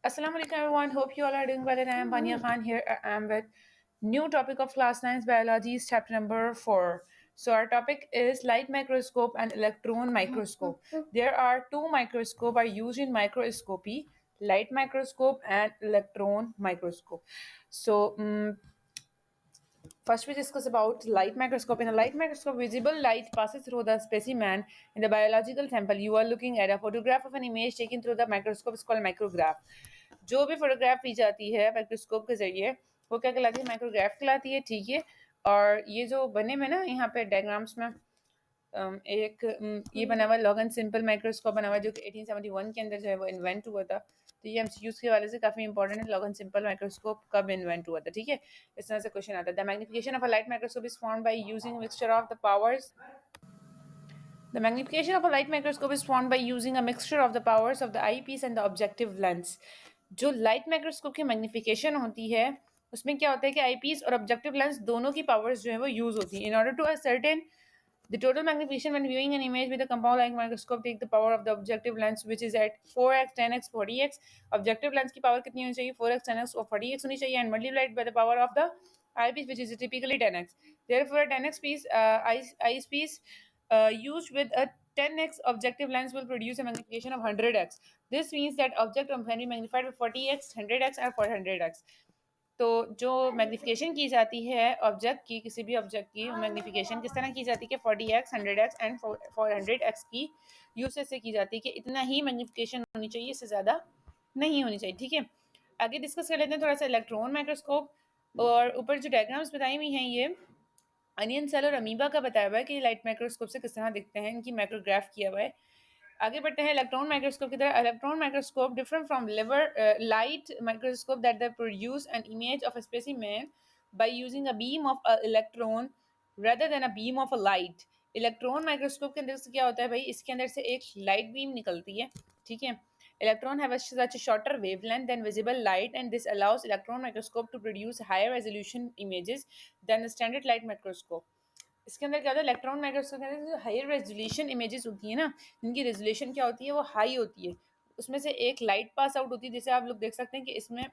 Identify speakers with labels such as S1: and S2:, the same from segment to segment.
S1: Assalamu alaikum everyone. Hope you all are doing well and I am Bania Khan here. I am with new topic of class 9 biology chapter number 4. So our topic is light microscope and electron microscope. There are two microscope are used in microscopy, light microscope and electron microscope. So first, we discuss about light microscope. In a light microscope, visible light passes through the specimen in the biological sample. You are looking at a photograph of an image taken through the microscope is called micrograph. जो भी photograph ली जाती है microscope के जरिए वो क्या कहलाती है माइक्रोग्राफ कहलाती है ठीक है। और ये जो बने हुए ना यहाँ पे डायग्राम्स में ये बना हुआ लॉगन सिंपल माइक्रोस्कोप बना हुआ जो कि 1871 के अंदर जो है वो इन्वेंट हुआ था। तो ये एमसीक्यूज के वाले से काफी इंपॉर्टेंट है। लॉगन सिंपल माइक्रोस्कोप कब इन्वेंट हुआ था ठीक है, इस तरह से क्वेश्चन आता है। The magnification of a light microscope is formed by using mixture of the powers The magnification of a light microscope is formed by using a mixture of the powers of the eyepiece and the objective lens. जो light microscope की magnification होती है उसमें क्या होता है कि eyepiece और ऑब्जेक्टिव लेंस दोनों की पावर्स जो है वो यूज होती है in order to ascertain the total magnification when viewing an image with a compound light microscope. Take the power of the objective lens which is at 4x 10x 40x. Objective lens की power कितनी होनी चाहिए 4x 10x और 40x होनी चाहिए and multiplied by the power of the eyepiece which is typically 10x. Therefore a 10x piece eyepiece used with a 10x objective lens will produce a magnification of 100x. This means that object can be magnified with 40x, 100x or 400x. तो जो magnification की जाती है object की किसी भी object की magnification किस तरह की जाती है कि 40x 100x एंड 400x की यूसेज से की जाती है कि इतना ही मैग्निफिकेशन होनी चाहिए, इससे ज़्यादा नहीं होनी चाहिए ठीक है। आगे डिस्कस कर लेते हैं थोड़ा सा इलेक्ट्रॉन माइक्रोस्कोप। और ऊपर जो डायग्राम्स बताई हुई हैं ये अनियन सेल और अमीबा का बताया हुआ है कि लाइट माइक्रोस्कोप से किस तरह दिखते हैं, इनकी माइक्रोग्राफ किया हुआ है। आगे बढ़ते हैं इलेक्ट्रॉन माइक्रोस्कोप की तरह। Electron microscope different from light microscope that they produce an image of a specimen by using a beam of a electron rather than a beam of a light. Electron microscope के अंदर से क्या होता है भाई, इसके अंदर से एक लाइट बीम निकलती है ठीक है। Electron have such a shorter wavelength than visible light and this allows electron microscope to produce higher resolution images than the standard light microscope. इसके अंदर क्या होता है इलेक्ट्रॉन माइक्रोस्कोप के अंदर जो हायर रेजोल्यूशन इमेजेस होती है ना, इनकी रेजोल्यूशन क्या होती है वो हाई होती है। उसमें से एक लाइट पास आउट होती है, जैसे आप लोग देख सकते हैं कि इसमें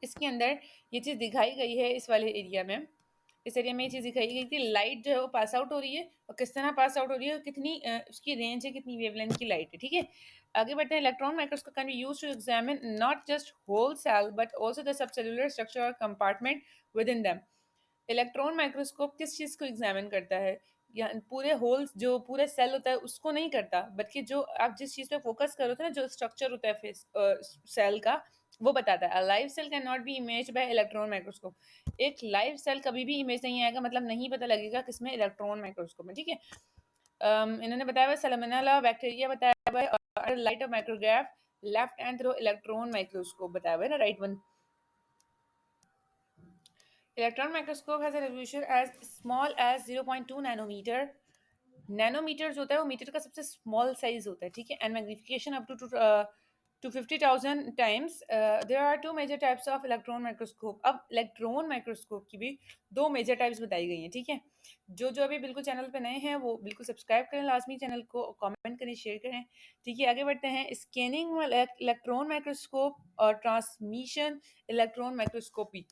S1: इसके अंदर ये चीज़ दिखाई गई है इस वाले एरिया में। इस एरिया में ये चीज़ दिखाई गई कि लाइट जो है वो पास आउट हो रही है और किस तरह पास आउट हो रही है और कितनी उसकी रेंज है, कितनी वेवलेंथ की लाइट है ठीक है। आगे बढ़ते हैं। Electron microscope can be used to examine not just whole cell but also the subcellular structure और compartment within them. Electron microscope किस चीज़ को एग्जामिन करता है, या पूरे होल्स जो पूरे सेल होता है उसको नहीं करता, बल्कि जो आप जिस चीज़ पे फोकस कर रहे हो ना, जो स्ट्रक्चर होता है फेस सेल का वो बताता है। Live cell can not be image by electron microscope. एक लाइव सेल कभी भी इमेज नहीं आएगा, मतलब नहीं पता लगेगा किसमें इलेक्ट्रॉन माइक्रोस्कोप में ठीक है। इन्होंने बताया हुआ सैल्मोनेला बैक्टीरिया बताया हुआ है, light of micrograph left and through electron microscope बताया हुआ है ना, right one. Electron microscope has a resolution as small as 0.2 nanometer. Nanometre जो होता है वो मीटर का सबसे स्मॉल साइज होता है ठीक है। And magnification up to 50,000 times. There are two major types of electron microscope. अब इलेक्ट्रॉन माइक्रोस्कोप की भी दो मेजर टाइप्स बताई गई हैं ठीक है। जो जो अभी बिल्कुल चैनल पे नए हैं वो बिल्कुल सब्सक्राइब करें लाजमी, चैनल को कमेंट करें, शेयर करें ठीक है। आगे बढ़ते हैं। स्कैनिंग इलेक्ट्रॉन माइक्रोस्कोप और ट्रांसमिशन इलेक्ट्रॉन माइक्रोस्कोपी,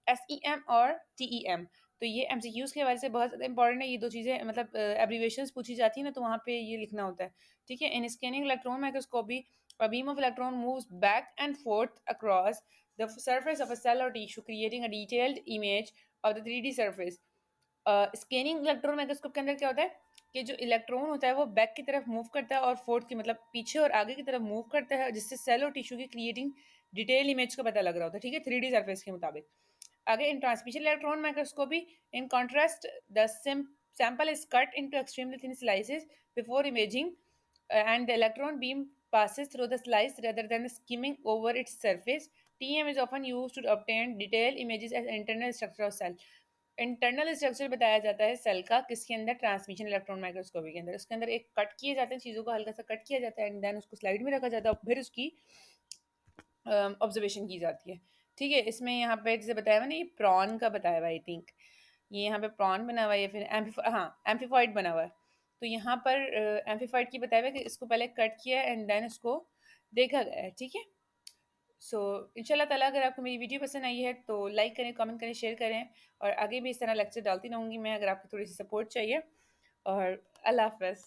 S1: SEM और TEM। तो ये MCQs के हवाले से बहुत ज़्यादा इंपॉर्टेंट है। ये दो चीज़ें मतलब एब्रीवेशंस पूछी जाती है ना, तो वहाँ पे ये लिखना होता है ठीक है। In scanning electron microscopy a beam of electron moves back and forth across the surface of a cell or tissue creating a detailed image of the 3D surface. Scanning electron microscope के अंदर क्या होता है कि जो electron होता है वो बैक की तरफ मूव करता है और फोर्थ की मतलब पीछे और आगे की तरफ मूव करता है, जिससे सेल और टिश्यू की क्रिएटिंग डिटेल इमेज का पता लग रहा होता है ठीक है, 3D सरफेस के मुताबिक। आगे in transmission electron microscopy, in contrast the sample is cut into extremely thin slices before imaging and the electron beam passes through the slice rather than skimming over its surface. TM is often used to obtain detailed images as internal structure of cell. Internal structure बताया जाता है cell का किसके अंदर, transmission electron microscopy के अंदर। उसके अंदर एक कट किए जाते हैं चीज़ों को, हल्का सा कट किया जाता है एंड देन उसको स्लाइड में रखा जाता है और फिर उसकी ऑब्जर्वेशन की जाती है ठीक है। इसमें यहाँ पे जैसे बताया हुआ ना, ये प्रॉन का बताया हुआ आई थिंक, ये यहाँ पे प्रॉन बना हुआ है या फिर एम्फीफाइड बना हुआ है। तो यहाँ पर एम्फीफाइड की बताया हुआ है कि इसको पहले कट किया एंड देन इसको देखा गया है ठीक है। सो इंशाल्लाह ताला अगर आपको मेरी वीडियो पसंद आई है तो लाइक करें, कमेंट करें, शेयर करें और आगे भी इस तरह लेक्चर डालती रहूँगी मैं अगर आपको थोड़ी सी सपोर्ट चाहिए। और अल्लाह हाफ़िज़।